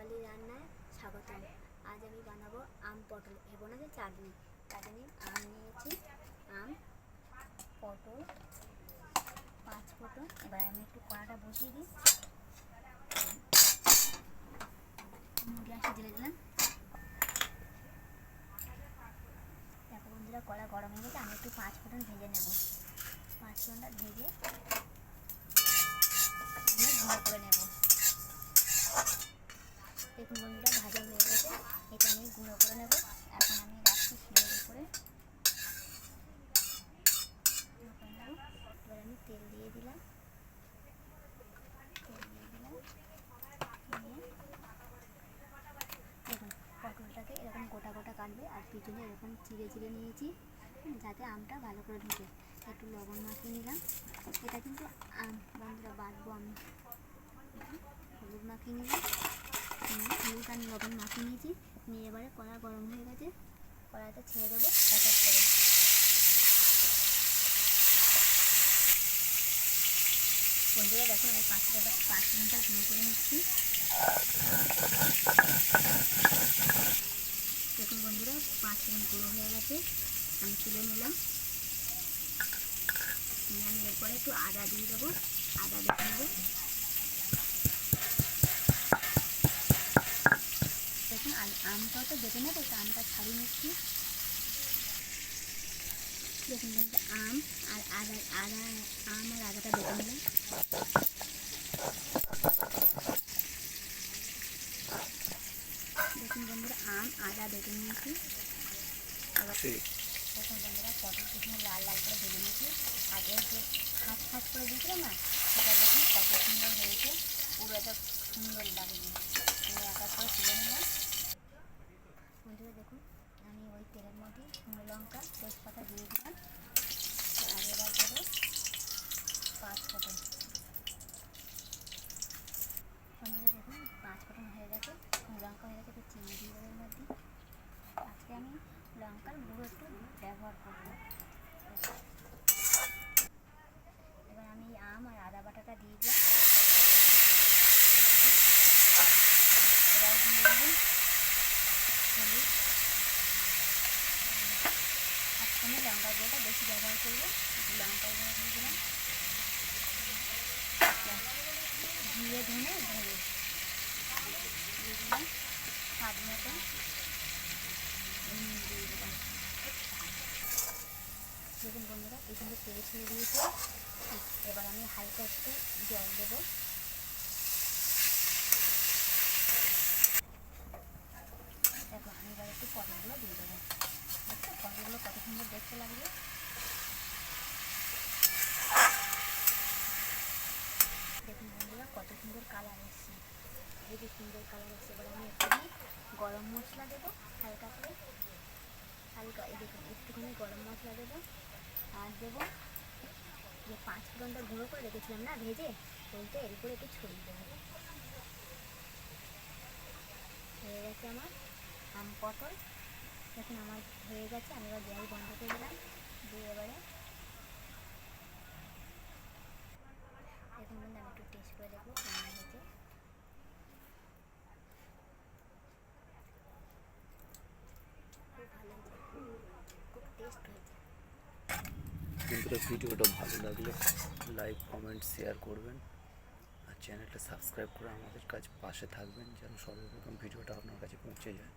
রূপালী রান্নায় স্বাগতম। আজ আমি বানাবো আম পটল এবং আছে চাটনি। তার জন্য আম নিয়েছি, আম, পটল, 5 ফোঁটন। এবার আমি একটু কড়াটা বসিয়ে দিই, গ্যাসে ঢেলে দিলাম। দেখো বন্ধুরা, কড়া গরম হয়ে গেছে। আমি একটু 5 ফোঁটন ভেজে নেব। 5 ফোঁটনটা ভেজে আমি গুঁড়ো করে নেব। দেখুন বন্ধুরা, ভাজা হয়ে গেছে। এটা আমি গুঁড়ো করে নেব। এখন আমি রাখছি শিলের উপরে। এবার আমি তেল দিয়ে দিলাম, দেখুন পটলটাকে এরকম গোটা গোটা কাটবে আর পিছনে এরকম চিড়ে চিড়ে নিয়েছি, যাতে আমটা ভালো করে ঢুকে। একটু লবণ মাখিয়ে নিলাম। এটা কিন্তু আম বন্ধুরা বাটবো আমি। হলুদ মাখিয়ে নিলাম, হলুদ আর লবণ মাখিয়ে নিয়েছি। নিয়ে এবারে কড়া গরম হয়ে গেছে, কড়াইটা ছেড়ে দেবো এক এক করে। বন্ধুরা দেখুন, আমি 5 ঘন্টা গুঁড়ো করে নিচ্ছি। দেখুন বন্ধুরা, 5 ফোঁটন গুঁড়ো হয়ে গেছে। আমি তুলে নিলাম। আমি এরপরে একটু আদা দিয়ে দেবো, আদা বেটে নেবো। দেখুন আমটাও তো বেটে নেবো, তো আমটা ছাড়িয়ে নিচ্ছি। দেখুন বন্ধুরা, আম আর আদাটা বেটে নিলাম। দেখুন বন্ধুরা, আম আদা বেটে নিয়েছি। দেখুন বন্ধুরা, পটল কুচুনো লাল লাল করে ভেজে নিয়েছি। আর এর যে ফাঁস করে দিয়েছিলাম না, সেটা দেখুন কত সুন্দর হয়েছে। পুরো একটা সুন্দর লাগবে। আমি এক এক করে তুলে নিলাম। বন্ধুরা দেখুন, আমি ওই তেলের মধ্যে শুকনো লঙ্কা তেজপাতা দিয়ে দিলাম। আর এবার দেবো 5 ফোঁটন। বন্ধুরা দেখুন, 5 ফোঁটন হয়ে গেছে, শুকনো লঙ্কা হয়ে গেছে। একটু চিনি দিয়ে দেবো এর মধ্যে। আজকে আমি লঙ্কার গুঁড়ো একটু ব্যবহার করবো। এবার আমি আম আর আদা বাটাটা দিয়ে দিলাম। এবার দিয়ে দেবো হলুদ। আজকে আমি লঙ্কার গুঁড়োটা বেশি ব্যবহার করবো। লঙ্কার গুঁড়ো দিয়ে দিলাম, জিরে ধনে দিয়ে দিলাম স্বাদ মতো দিয়ে দিলাম। দেখুন বন্ধুরা, এই কিন্তু তেল ছেড়ে দিয়েছে। এবার আমি হালকা একটু জল দেবো। দেখো আমি এবার একটু পটলগুলো দিয়ে দেবো। দেখো পটলগুলো কত সুন্দর দেখতে লাগবে। দেখুন বন্ধুরা, কত সুন্দর কালার এসছে। এই যে সুন্দর কালার এসছে। এবার আমি একটুখানি গরম মশলা দেবো, হালকা করে, এই দেখুন একটুখানি গরম মশলা দেবো। আর দেবো যে 5 ফোঁটনটা গুঁড়ো করে রেখেছিলাম না ভেজে, ওইটা এর উপরে একটু ছড়িয়ে দেবো। হয়ে গেছে আমার আম পটল। দেখুন আমার হয়ে গেছে। আমি এবার গ্যাস বন্ধ করে দিলাম, দিয়ে এবারে দেখুন বন্ধু, আমি একটু টেস্ট করে দেখবো কেমন হয়েছে। খুব ভালো হয়েছে, খুব টেস্ট হয়েছে। বন্ধুরা, ভিডিওটা ভালো লাগলে লাইক কমেন্ট শেয়ার করবেন আর চ্যানেলটা সাবস্ক্রাইব করে আমাদের কাছে পাশে থাকবেন, যেন সর্বপ্রথম ভিডিওটা আপনার কাছে পৌঁছে যায়।